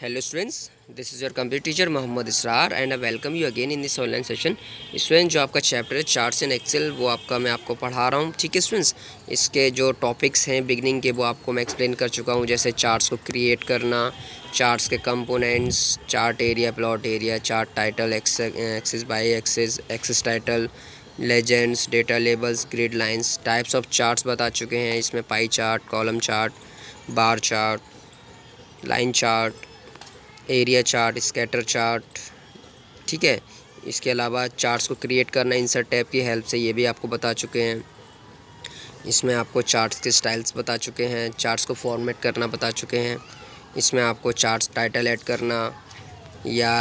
Hello students, this is your computer teacher Mohammad Israr and I welcome you again in this online session। Student जो आपका chapter है charts in Excel वो मैं आपको पढ़ा रहा हूँ। ठीक है स्टूडेंट्स, इसके जो टॉपिक्स हैं बिगनिंग के वो आपको मैं एक्सप्लेन कर चुका हूँ, जैसे चार्ट्स को क्रिएट करना, चार्ट्स के components, chart area, plot area, chart title, axis by axis, axis title, legends, data labels, grid lines, types of charts बता चुके हैं। इसमें pie chart, column chart, bar chart, line chart, area chart, scatter chart. ठीक है, इसके अलावा charts को create करना इंसर्ट टैब की हेल्प से, ये भी आपको बता चुके हैं। इसमें आपको चार्ट्स के स्टाइल्स बता चुके हैं, चार्ट्स को फॉर्मेट करना बता चुके हैं। इसमें आपको चार्ट्स टाइटल ऐड करना या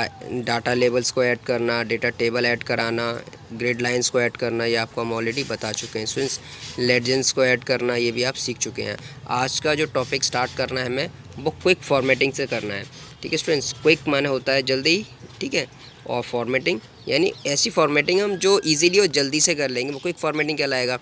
डाटा लेबल्स को ऐड करना, डेटा टेबल ऐड कराना, ग्रिड लाइंस को ऐड करना, ये आपको हम ऑलरेडी बता चुके हैं। स्टूडेंट्स, लेजेंड्स को ऐड करना ये भी आप सीख चुके हैं। आज का जो टॉपिक स्टार्ट करना है हमें वो क्विक फॉर्मेटिंग से करना है। ठीक है स्टूडेंट्स, क्विक माने होता है जल्दी, ठीक है, और फॉर्मेटिंग यानी ऐसी फॉर्मेटिंग हम जो इजीली और जल्दी से कर लेंगे, वो क्विक फॉर्मेटिंग कहलाएगा।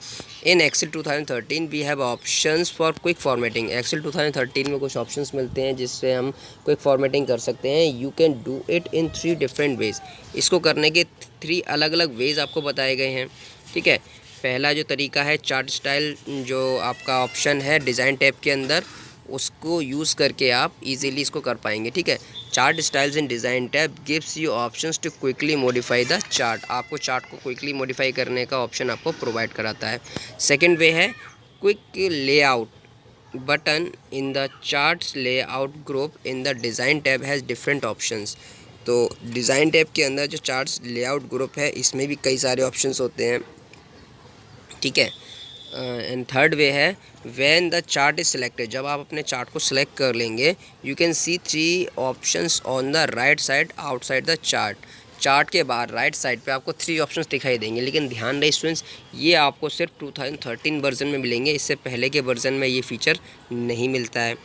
In Excel 2013 we have options for quick formatting. Excel 2013 में कुछ ऑप्शंस मिलते हैं जिससे हम क्विक फॉर्मेटिंग कर सकते हैं। You can do it in 3 different ways. इसको करने के 3 अलग अलग वेज आपको बताए गए हैं। ठीक है, पहला जो तरीका है चार्ट स्टाइल, जो आपका ऑप्शन है डिज़ाइन टैब के अंदर, उसको यूज़ करके आप इजीली इसको कर पाएंगे। ठीक है, chart styles in design tab gives you options to quickly modify the chart. आपको चार्ट को क्विकली मॉडिफाई करने का ऑप्शन आपको प्रोवाइड कराता है। सेकंड वे है quick layout button in the charts layout group in the design tab has different options. तो design tab के अंदर जो चार्ट्स लेआउट ग्रुप है इसमें भी कई सारे ऑप्शंस होते हैं। ठीक है, एंड थर्ड वे है when the chart is selected. जब आप अपने चार्ट को सिलेक्ट कर लेंगे, you can C 3 options on the right side outside the chart. Chart के बाहर राइट साइड पे आपको 3 ऑप्शंस दिखाई देंगे, लेकिन ध्यान रहे स्टूडेंट्स, ये आपको सिर्फ 2013 वर्जन में मिलेंगे, इससे पहले के वर्जन में ये फीचर नहीं मिलता है।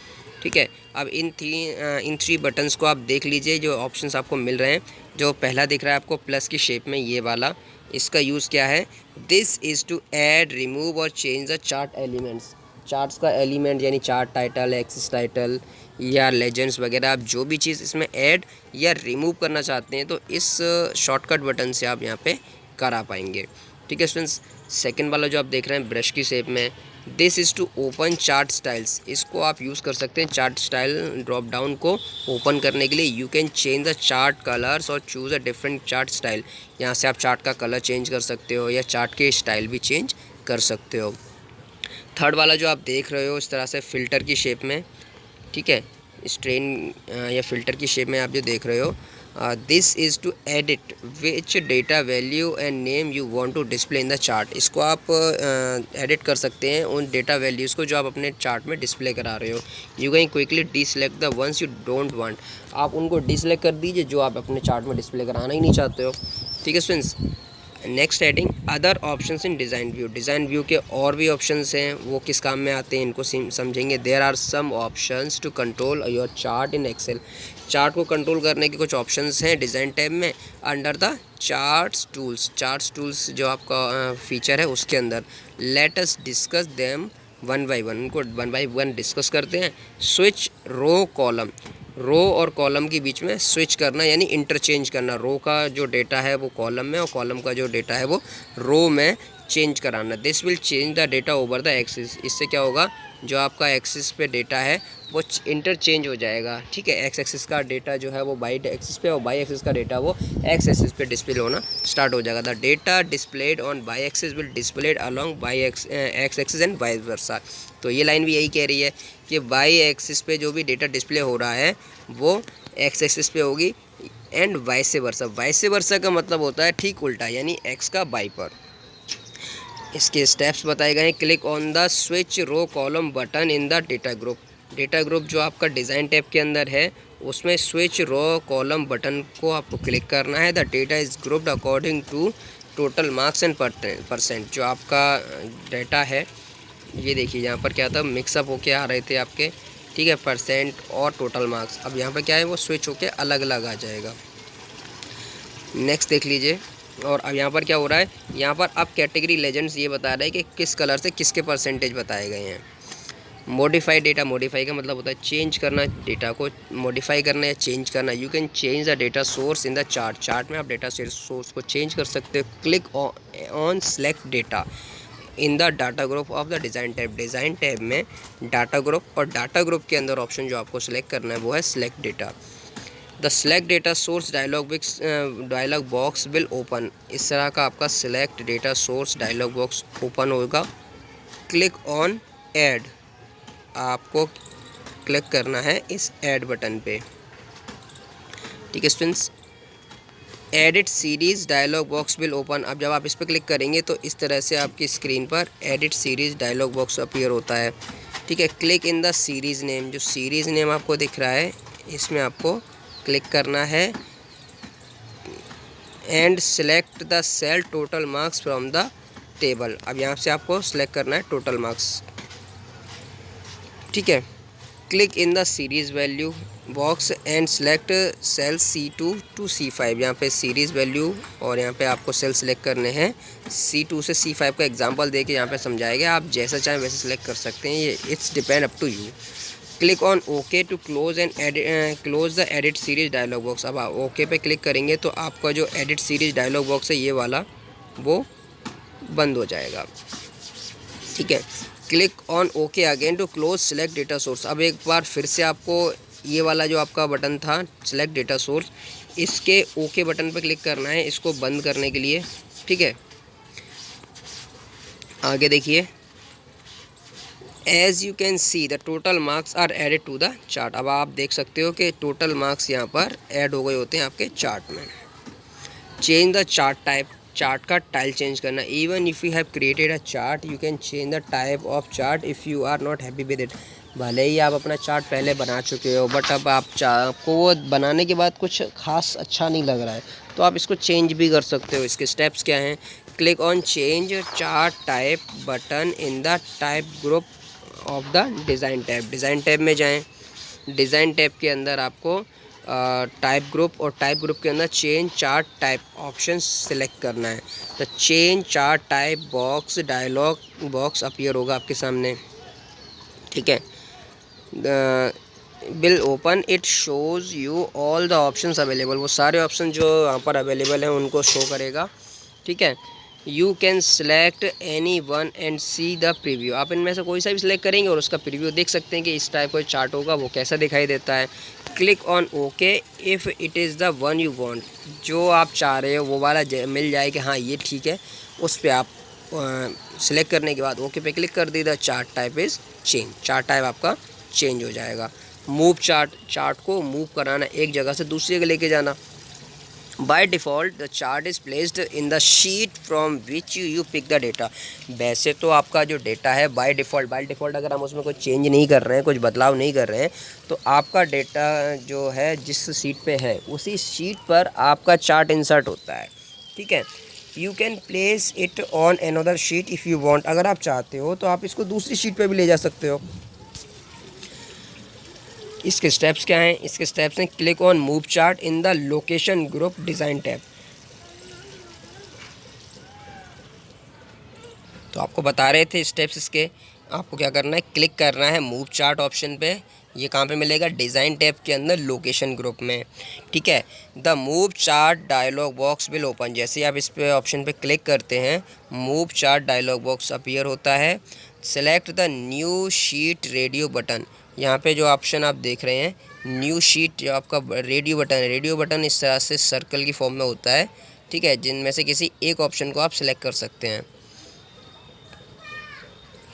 ठीक है, अब इन 3 बटन्स को आप देख लीजिए, जो ऑप्शंस आपको मिल रहे हैं। जो पहला दिख रहा है आपको प्लस की शेप में, ये वाला, इसका यूज़ क्या है? This is to add, remove और change the chart elements. Charts का एलिमेंट यानी चार्ट टाइटल, एक्सिस टाइटल या लेजेंड्स वगैरह, आप जो भी चीज़ इसमें ऐड या रिमूव करना चाहते हैं तो इस शॉर्टकट बटन से आप यहाँ पे करा पाएंगे। ठीक है स्टूडेंट्स, सेकंड वाला जो आप देख रहे हैं ब्रश की शेप में, this is to open chart styles. इसको आप यूज़ कर सकते हैं चार्ट स्टाइल ड्रॉप डाउन को ओपन करने के लिए। You can change the chart colours और choose a different chart style. यहाँ से आप चार्ट का कलर चेंज कर सकते हो या चार्ट के स्टाइल भी चेंज कर सकते हो। थर्ड वाला जो आप देख रहे हो इस तरह से फ़िल्टर की शेप में, ठीक है, स्ट्रेन या फ़िल्टर की शेप में आप जो देख रहे हो, this is to edit which data value and name you want to display in the chart. इसको आप एडिट कर सकते हैं उन डेटा वैल्यूज़ को जो आप अपने चार्ट में डिस्प्ले करा रहे हो। You can quickly डिसलेक्ट the ones you don't want. आप उनको डिसलेक्ट कर दीजिए जो आप अपने चार्ट में डिस्प्ले कराना ही नहीं चाहते हो। ठीक है students, next heading other options इन डिज़ाइन व्यू। डिज़ाइन व्यू के और भी ऑप्शंस हैं, वो किस काम में आते हैं इनको समझेंगे। There are some options to control your chart in Excel. Chart को कंट्रोल करने के कुछ ऑप्शंस हैं डिज़ाइन टैब में under the charts tools. Charts tools जो आपका फीचर है उसके अंदर, let us discuss them one by one. उनको वन बाई वन डिस्कस करते हैं। स्विच रो कॉलम, रो और कॉलम के बीच में स्विच करना यानी इंटरचेंज करना। रो का जो डेटा है वो कॉलम में और कॉलम का जो डेटा है वो रो में चेंज कराना। This will change the data over the axis. इससे क्या होगा, जो आपका एक्सिस पे डेटा है वो इंटरचेंज हो जाएगा। ठीक है, एक्स एक्सिस का डेटा जो है वो वाई एक्सिस पे और वाई एक्सिस का डेटा वो एक्स एक्सिस पे डिस्प्ले होना स्टार्ट हो जाएगा। The data displayed on Y axis will displayed along Y X axis and vice versa. तो ये लाइन भी यही कह रही है कि वाई एक्सिस पे जो भी डेटा डिस्प्ले हो रहा है वो एक्स एक्सिस पे होगी and vice versa. Vice versa का मतलब होता है ठीक उल्टा, यानी एक्स का वाई पर। इसके स्टेप्स बताए गए हैं। Click on the switch row column button in the data group. Data group जो आपका डिज़ाइन टैब के अंदर है उसमें स्विच रो कॉलम बटन को आपको क्लिक करना है। The data is grouped according to total marks and percent. जो आपका डेटा है, ये देखिए यहाँ पर क्या था, मिक्सअप होके आ रहे थे आपके, ठीक है, परसेंट और टोटल मार्क्स। अब यहाँ पर क्या है, वो स्विच होके अलग अलग आ जाएगा। नेक्स्ट देख लीजिए, और अब यहाँ पर क्या हो रहा है, यहाँ पर अब कैटेगरी लेजेंड्स ये बता रहा है कि किस कलर से किसके परसेंटेज बताए गए हैं। मॉडिफाई डेटा, मॉडिफाई का मतलब होता है चेंज करना, डेटा को मॉडिफाई करना या चेंज करना। You can change the data source in the chart, chart में आप डेटा सोर्स को चेंज कर सकते हो। Click on select data in the data group of the design tab, design tab में डाटा ग्रुप, और डाटा ग्रुप के अंदर ऑप्शन जो आपको सेलेक्ट करना है वो है select data. The select data source dialog box will open, इस तरह का आपका select data source dialog box open होगा। क्लिक ऑन ऐड, आपको क्लिक करना है इस ऐड बटन पे। ठीक है students, edit series dialog box will open. अब जब आप इस पर क्लिक करेंगे तो इस तरह से आपकी स्क्रीन पर edit series dialog box appear होता है। ठीक है, click in the series name, जो सीरीज़ नेम आपको दिख रहा है इसमें आपको क्लिक करना है and select the cell total marks from the table. अब यहाँ से आपको सेलेक्ट करना है टोटल मार्क्स। ठीक है, click in the series value box and select cell C2 to C5। यहाँ पे सीरीज़ वैल्यू और यहाँ पे आपको सेल सेलेक्ट करने हैं C2 से C5 का एग्जांपल देके यहाँ पे समझाएगा, आप जैसा चाहें वैसे सेलेक्ट कर सकते हैं, ये it's depend up to you. Click on okay to close the edit series dialog box. अब आप ओके पे क्लिक करेंगे तो आपका जो एडिट सीरीज़ डायलॉग बॉक्स है ये वाला वो बंद हो जाएगा। ठीक है, click on okay again to close select data source. अब एक बार फिर से आपको ये वाला जो आपका बटन था सेलेक्ट डेटा सोर्स, इसके ओके बटन पर क्लिक करना है इसको बंद करने के लिए। ठीक है, आगे देखिए, as you can see the total marks are added to the chart. अब आप देख सकते हो कि टोटल मार्क्स यहाँ पर ऐड हो गए होते हैं आपके चार्ट में। Change the chart type, chart का टाइल चेंज करना। Even if you have created a chart you can change the type of chart if you are not happy with it. भले ही आप अपना चार्ट पहले बना चुके हो बट अब आपको वो बनाने के बाद कुछ खास अच्छा नहीं लग रहा है तो आप इसको चेंज भी कर सकते हो। इसके स्टेप्स क्या हैं? Click on change chart type button in the type group of the design tab. Design tab में जाएं, डिज़ाइन टैब के अंदर आपको टाइप ग्रुप और टाइप ग्रुप के अंदर change chart type option select करना है। तो change chart type box dialog box appear होगा आपके सामने। ठीक है, will open, it shows you all the options available, वो सारे ऑप्शन जो यहाँ पर अवेलेबल हैं उनको शो करेगा। ठीक है, you can select any one and see the preview. आप इनमें से कोई सा भी सिलेक्ट करेंगे और उसका प्रीव्यू देख सकते हैं कि इस टाइप का चार्ट होगा वो कैसा दिखाई देता है। Click on okay if it is the one you want, जो आप चाह रहे हो वो वाला मिल जाए कि हाँ ये ठीक है, उस पर आप सिलेक्ट करने के बाद ओके पे क्लिक कर दी। The chart type is change, chart type आपका चेंज हो जाएगा। मूव चार्ट, चार्ट को मूव कराना, एक जगह से दूसरी जगह लेके जाना। By default the chart is placed in the sheet from which you pick the data. वैसे तो आपका जो डेटा है बाय डिफ़ॉल्ट अगर हम उसमें कोई चेंज नहीं कर रहे हैं, कुछ बदलाव नहीं कर रहे हैं, तो आपका डेटा जो है जिस शीट पे है उसी शीट पर आपका चार्ट इंसर्ट होता है। ठीक है, you can place it on another sheet if you want, अगर आप चाहते हो तो आप इसको दूसरी शीट पे भी ले जा सकते हो। इसके स्टेप्स क्या हैं? इसके स्टेप्स हैं click on move chart in the location group design tab. तो आपको बता रहे थे स्टेप्स इसके, आपको क्या करना है, क्लिक करना है मूव चार्ट ऑप्शन पे। ये कहाँ पे मिलेगा? डिज़ाइन टैब के अंदर लोकेशन ग्रुप में। ठीक है, the move chart dialog box will open. जैसे आप इस पे ऑप्शन पे क्लिक करते हैं move chart dialog box appear होता है। Select the new sheet radio button, यहाँ पे जो ऑप्शन आप देख रहे हैं न्यू शीट, जो आपका रेडियो बटन है, रेडियो बटन इस तरह से सर्कल की फॉर्म में होता है। ठीक है, जिनमें से किसी एक ऑप्शन को आप सिलेक्ट कर सकते हैं।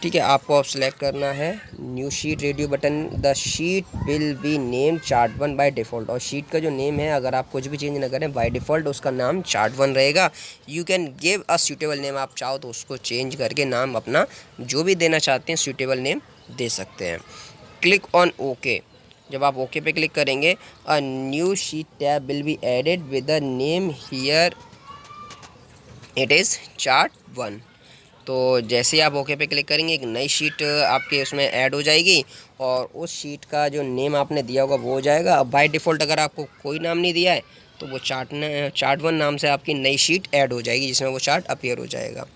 ठीक है, आपको अब सेलेक्ट करना है new sheet radio button. The sheet will be name chart 1 by default, और शीट का जो नेम है अगर आप कुछ भी चेंज ना करें बाय डिफ़ॉल्ट उसका नाम चार्ट 1 रहेगा। You can give a suitable name, आप चाहो तो उसको चेंज करके नाम अपना जो भी देना चाहते हैं सूटेबल नेम दे सकते हैं। क्लिक ऑन ओके, जब आप ओके पे क्लिक करेंगे a new sheet tab will be added with the name here it is chart 1। तो जैसे ही आप ओके पे क्लिक करेंगे एक नई शीट आपके उसमें ऐड हो जाएगी और उस शीट का जो नेम आपने दिया होगा वो हो जाएगा। अब बाय डिफ़ॉल्ट अगर आपको कोई नाम नहीं दिया है तो वो चार्ट 1 नाम से आपकी नई शीट ऐड हो जाएगी जिसमें वो चार्ट अपीयर हो जाएगा।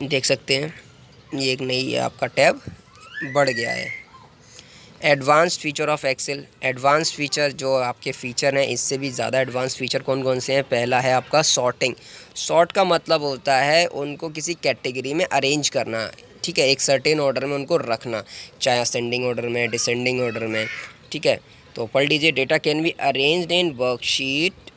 देख सकते हैं ये एक नई आपका टैब बढ़ गया है। Advanced feature of Excel, advance feature जो आपके फ़ीचर हैं, इससे भी ज़्यादा एडवांस फीचर कौन कौन से हैं? पहला है आपका सॉर्टिंग। सॉर्ट का मतलब होता है उनको किसी कैटेगरी में अरेंज करना, ठीक है, एक सर्टेन ऑर्डर में उनको रखना, चाहे असेंडिंग ऑर्डर में, डिसेंडिंग ऑर्डर में, ठीक है। तो पढ़ लीजिए, data can be arranged in worksheet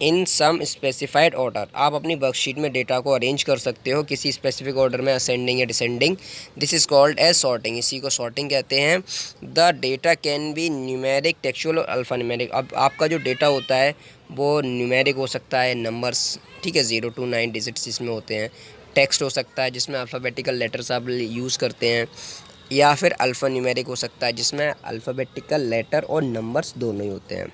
in some specified order. आप अपनी वर्कशीट में डेटा को अरेंज कर सकते हो किसी स्पेसिफिक ऑर्डर में, असेंडिंग या descending. This is called as sorting, इसी को सॉर्टिंग कहते हैं। The data can be numeric, textual और अल्फ़ा न्यूमेरिक। अब आपका जो डेटा होता है वो न्यूमेरिक हो सकता है, नंबर्स, ठीक है, 0 to 9 डिजिट्स जिसमें होते हैं। टेक्स्ट हो सकता है जिसमें अल्फ़ाबेटिकल लेटर्स आप यूज़ करते हैं, या फिर अल्फ़ा न्यूमेरिक हो सकता है जिसमें अल्फ़ाबेटिकल लेटर और नंबर्स दोनों ही होते हैं।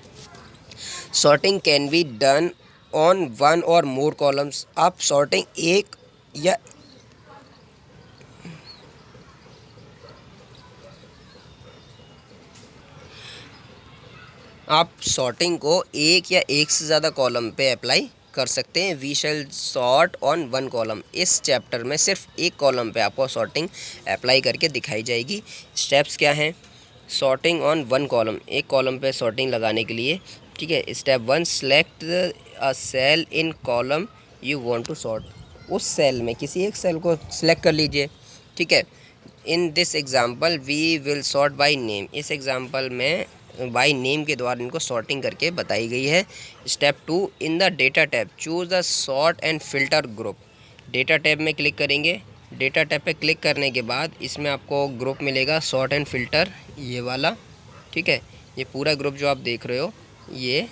Sorting can be done on one और मोर कॉलम्स। आप सॉर्टिंग एक या आप सॉर्टिंग को एक या एक से ज़्यादा कॉलम पे अप्लाई कर सकते हैं। We shall sort on one column, इस चैप्टर में सिर्फ एक कॉलम पे आपको सॉर्टिंग अप्लाई करके दिखाई जाएगी। स्टेप्स क्या हैं? सॉर्टिंग ऑन वन कॉलम, एक कॉलम पे सॉर्टिंग लगाने के लिए, ठीक है। Step 1, select a cell in column you want to sort. उस सेल में किसी एक सेल को सिलेक्ट कर लीजिए, ठीक है। In this example we will sort by name, इस एग्जाम्पल में बाय नेम के द्वारा इनको सॉर्टिंग करके बताई गई है। Step 2, in the data tab choose the sort and filter group. Data tab में क्लिक करेंगे। डेटा टैब पे क्लिक करने के बाद इसमें आपको ग्रुप मिलेगा सॉर्ट एंड फिल्टर, ये वाला, ठीक है। ये पूरा ग्रुप जो आप देख रहे हो ये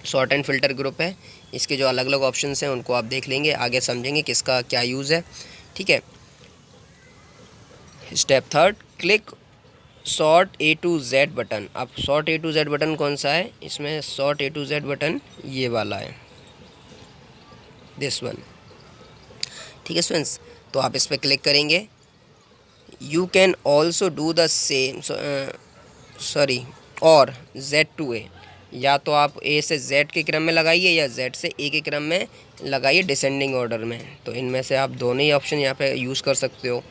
सॉर्ट एंड फिल्टर ग्रुप है। इसके जो अलग अलग ऑप्शंस हैं उनको आप देख लेंगे, आगे समझेंगे किसका क्या यूज़ है, ठीक है। Step 3, click sort A to Z button. अब sort A to Z button कौन सा है? इसमें sort A to Z button ये वाला है, दिस वन, ठीक है स्टूडेंट्स। तो आप इस पर क्लिक करेंगे। You can also do the same, sorry, और जेड टू ए, या तो आप ए से जेड के क्रम में लगाइए या जेड से ए के क्रम में लगाइए डिसेंडिंग ऑर्डर में। तो इनमें से आप दोनों ही ऑप्शन यहाँ पे यूज़ कर सकते हो।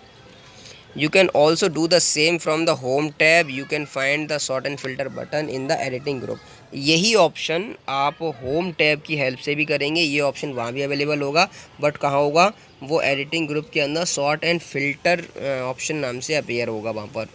You can also do the same from the home tab. You can find the sort and filter button in the editing group. यही ऑप्शन आप होम टैब की हेल्प से भी करेंगे। ये ऑप्शन वहाँ भी अवेलेबल होगा, बट कहाँ होगा? वो एडिटिंग ग्रुप के अंदर सॉर्ट एंड फिल्टर ऑप्शन नाम से अपीयर होगा वहाँ पर।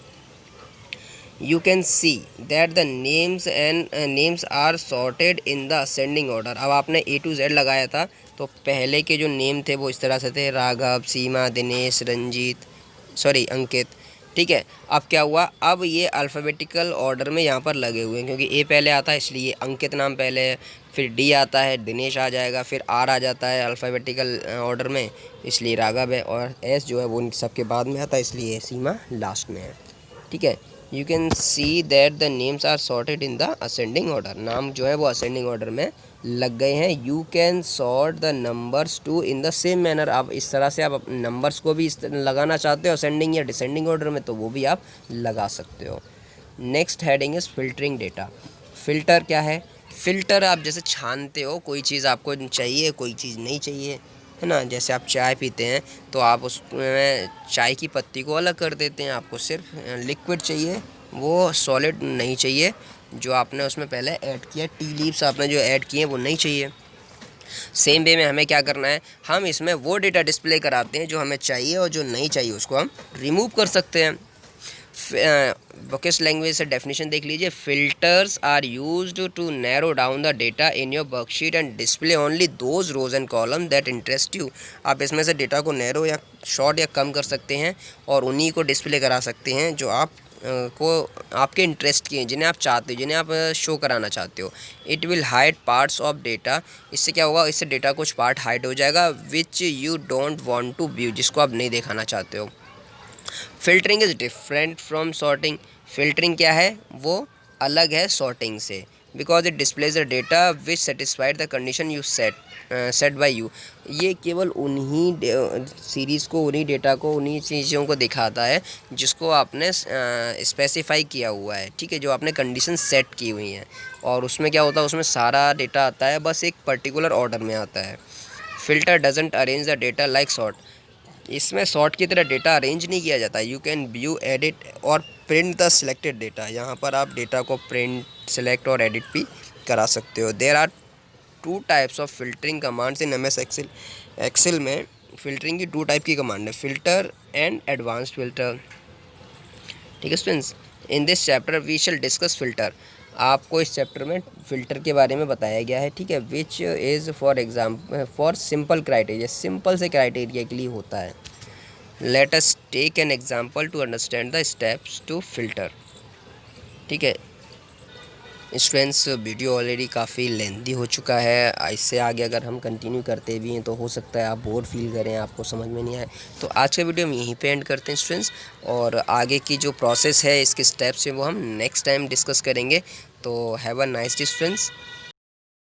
You can see that the names are sorted in the ascending order. अब आपने A to Z लगाया था तो पहले के जो नेम थे वो इस तरह से थे, राघव, सीमा, दिनेश, रंजीत, सॉरी अंकित, ठीक है। अब क्या हुआ? अब ये अल्फ़ाबेटिकल ऑर्डर में यहाँ पर लगे हुए हैं, क्योंकि ए पहले आता है इसलिए अंकित नाम पहले है, फिर डी आता है, दिनेश आ जाएगा, फिर आर आ जाता है अल्फ़ाबेटिकल ऑर्डर में, इसलिए राघव है, और एस जो है वो इन सबके बाद में आता है, इसलिए सीमा लास्ट में है, ठीक है। You can see that the names are sorted in the ascending order. नाम जो है वो असेंडिंग ऑर्डर में लग गए हैं। You can sort the numbers too in the same manner. आप इस तरह से आप नंबर्स को भी लगाना चाहते हो असेंडिंग या डिसेंडिंग ऑर्डर में, तो वो भी आप लगा सकते हो। Next heading is filtering data. Filter क्या है? फ़िल्टर आप जैसे छानते हो, कोई चीज़ आपको चाहिए, कोई चीज़ नहीं चाहिए, है ना। जैसे आप चाय पीते हैं तो आप उसमें चाय की पत्ती को अलग कर देते हैं, आपको सिर्फ लिक्विड चाहिए, वो सॉलिड नहीं चाहिए जो आपने उसमें पहले ऐड किया, टी लीव्स आपने जो ऐड किए वो नहीं चाहिए। सेम वे में हमें क्या करना है? हम इसमें वो डेटा डिस्प्ले कराते हैं जो हमें चाहिए, और जो नहीं चाहिए उसको हम रिमूव कर सकते हैं। बुकिश लैंग्वेज से डेफिनेशन देख लीजिए। Filters are used to narrow down the data in your worksheet and display only those rows and column that interest you. आप इसमें से डेटा को नैरो या शॉर्ट या कम कर सकते हैं और उन्हीं को डिस्प्ले करा सकते हैं जो आप को आपके इंटरेस्ट की हैं, जिन्हें आप चाहते हो, जिन्हें आप शो कराना चाहते हो। It will hide parts of data. इससे क्या होगा? इससे डेटा कुछ पार्ट हाइड हो जाएगा, which you don't want to view, जिसको आप नहीं दिखाना चाहते हो। Filtering is different from sorting. Filtering क्या है? वो अलग है सॉर्टिंग से, because it displays the data which satisfied the condition you set by you. ये केवल उन्हीं सीरीज़ को, उन्हीं डेटा को, उन्हीं चीज़ों को दिखाता है जिसको आपने स्पेसिफाई किया हुआ है, ठीक है, जो आपने कंडीशन सेट की हुई हैं। और उसमें क्या होता है? उसमें सारा डेटा आता है, बस एक पर्टिकुलर ऑर्डर में आता है। Filter doesn't arrange the data like sort. इसमें सॉर्ट की तरह डेटा अरेंज नहीं किया जाता। यू कैन व्यू, एडिट और प्रिंट द सिलेक्टेड डेटा। यहाँ पर आप डेटा को प्रिंट, सेलेक्ट और एडिट भी करा सकते हो। There are two types of filtering commands in M S Excel. Excel में फिल्टरिंग की 2 टाइप की कमांड है, फिल्टर एंड एडवांस्ड फिल्टर। ठीक है students, in this chapter we shall discuss filter. आपको इस चैप्टर में फ़िल्टर के बारे में बताया गया है, ठीक है, which is for example for simple criteria, simple से क्राइटेरिया के लिए होता है। Let us take an example to understand the steps to filter. ठीक है स्टूडेंट्स, वीडियो ऑलरेडी काफ़ी लेंथी हो चुका है। इससे आगे अगर हम कंटिन्यू करते भी हैं तो हो सकता है आप बोर फील करें, आपको समझ में नहीं आए। तो आज का वीडियो हम यहीं पे एंड करते हैं स्टूडेंट्स, और आगे की जो प्रोसेस है, इसके स्टेप्स हैं, वो हम नेक्स्ट टाइम डिस्कस करेंगे। तो have a nice day students.